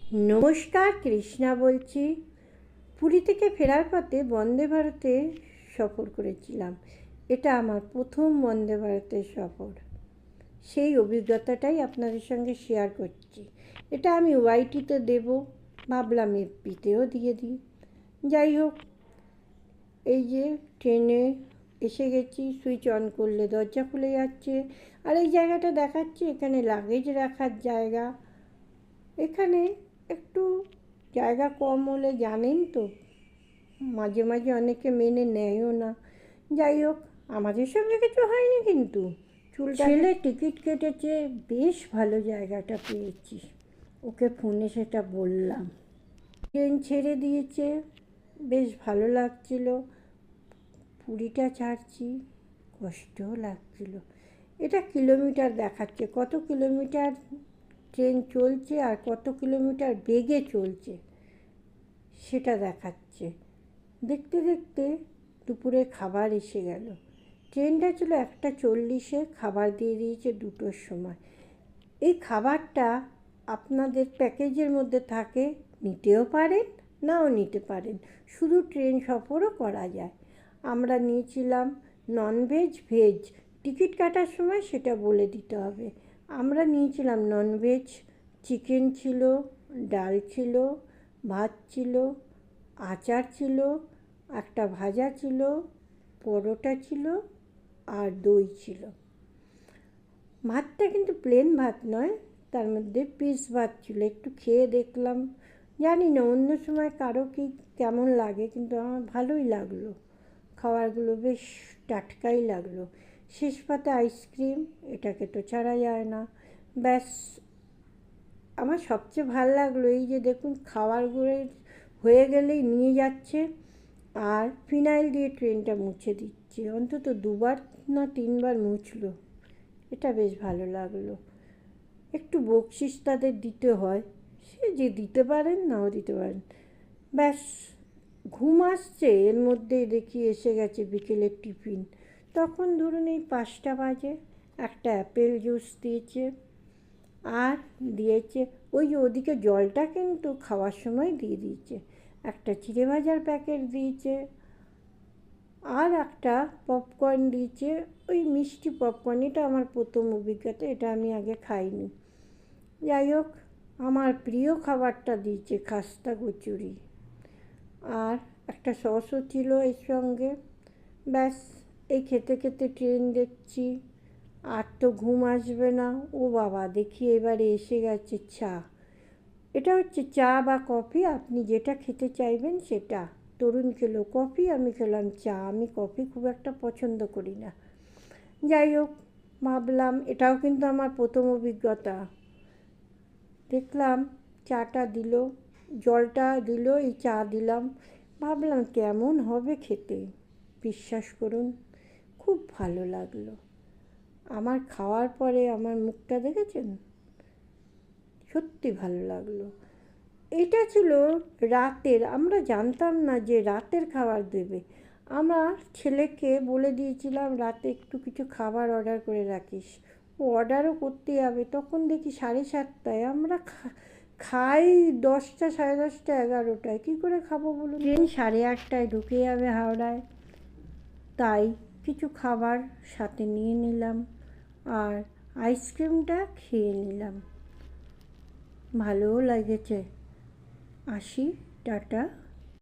নমস্কার, কৃষ্ণা বলছি। পুরী থেকে ফেরার পথে বন্দে ভারতে সফর করেছিলাম। এটা আমার প্রথম বন্দে ভারতের সফর। সেই অভিজ্ঞতাটাই আপনাদের সঙ্গে শেয়ার করছি। এটা আমি ওয়াইটিতে দেব, ভাবলাম এফবিতেও দিয়ে দিই। যাই হোক, এই যে ট্রেনে এসে গেছি, সুইচ অন করলে দরজা খুলে যাচ্ছে। আর এই জায়গাটা দেখাচ্ছে, এখানে লাগেজ রাখার জায়গা। এখানে একটু জায়গা কম হলে জানেন তো, মাঝে মাঝে অনেকে মেনে নেয়ও না। যাই হোক, আমাদের সঙ্গে কিছু হয়নি, কিন্তু ছেলে টিকিট কেটেছে, বেশ ভালো জায়গাটা পেয়েছি। ওকে ফোনে সেটা বললাম। ট্রেন ছেড়ে দিয়েছে, বেশ ভালো লাগছিল। পুরীটা ছাড়ছি, কষ্টও লাগছিল। এটা কিলোমিটার দেখাচ্ছে, কত কিলোমিটার ট্রেন চলছে আর কত কিলোমিটার বেগে চলছে সেটা দেখাচ্ছে। দেখতে দেখতে দুপুরে খাবার এসে গেল। ট্রেনটা ছিল 1:40, খাবার দিয়ে দিয়েছে 2টোর সময়। এই খাবারটা আপনাদের প্যাকেজের মধ্যে থাকে, নিতেও পারেন নাও নিতে পারেন, শুধু ট্রেন সফরও করা যায়। আমরা নিয়েছিলাম ননভেজ, ভেজ। টিকিট কাটার সময় সেটা বলে দিতে হবে। আমরা নিয়েছিলাম ননভেজ। চিকেন ছিল, ডাল ছিল, ভাত ছিল, আচার ছিল, একটা ভাজা ছিল, পরোটা ছিল আর দই ছিল। ভাতটা কিন্তু প্লেন ভাত নয়, তার মধ্যে পিস ভাত ছিল। একটু খেয়ে দেখলাম, জানি না অন্য সময় কারো কি কেমন লাগে, কিন্তু আমার ভালোই লাগলো। খাবারগুলো বেশ টাটকাই লাগলো। শেষ পাতে আইসক্রিম, এটাকে তো ছাড়া যায় না। ব্যাস, আমার সবচেয়ে ভালো লাগলো এই যে দেখুন, খাবারগুলো হয়ে গেলেই নিয়ে যাচ্ছে আর ফিনাইল দিয়ে ট্রেনটা মুছে দিচ্ছে। অন্তত 2বার না 3বার মুছলো। এটা বেশ ভালো লাগলো। একটু বকশিস তাদের দিতে হয়, সে যে দিতে পারেন নাও দিতে পারেন। ব্যাস, ঘুম আসছে, এর মধ্যেই দেখি এসে গেছে বিকেলের টিফিন। তখন ধরুন এই 5টা বাজে। একটা অ্যাপেল জুস দিয়েছে আর দিয়েছে ওই যে ওদিকে জলটা কিন্তু খাওয়ার সময় দিয়ে দিয়েছে। একটা চিড়ে ভাজার প্যাকেট দিয়েছে আর একটা পপকর্ন দিয়েছে, ওই মিষ্টি পপকর্ন। এটা আমার প্রথম অভিজ্ঞতা, এটা আমি আগে খাইনি। যাই হোক, আমার প্রিয় খাবারটা দিয়েছে, খাস্তা কচুরি, আর একটা সসও ছিল এর সঙ্গে। ব্যাস, এই খেতে খেতে ট্রেন দেখছি, আর তো ঘুম আসবে না। ও বাবা, দেখি এবারে এসে গেছে চা। এটা হচ্ছে চা বা কফি, আপনি যেটা খেতে চাইবেন সেটা। তরুণ খেলো কফি, আমি খেলাম চা। আমি কফি খুব একটা পছন্দ করি না। যাই হোক, ভাবলাম এটাও কিন্তু আমার প্রথম অভিজ্ঞতা। দেখলাম চাটা দিল, জলটা দিল, এই চা দিলাম। ভাবলাম কেমন হবে খেতে। বিশ্বাস করুন, খুব ভালো লাগলো। আমার খাওয়ার পরে আমার মুখটা দেখেছেন, সত্যি ভালো লাগলো। এটা ছিল রাতের, আমরা জানতাম না যে রাতের খাবার দেবে। আমার ছেলেকে বলে দিয়েছিলাম রাতে একটু কিছু খাবার অর্ডার করে রাখিস। ও অর্ডারও করতে যাবে, তখন দেখি 7:30টায়। আমরা খাই 10টা, 10:30, 11টায়। কী করে খাবো বলুন? ট্রেন 8:30টায় ঢুকে যাবে হাওড়ায়। তাই কিছু খাবার সাথে নিয়ে নিলাম আর আইসক্রিমটা খেয়ে নিলাম। ভালোও লেগেছে। আসি, টাটা।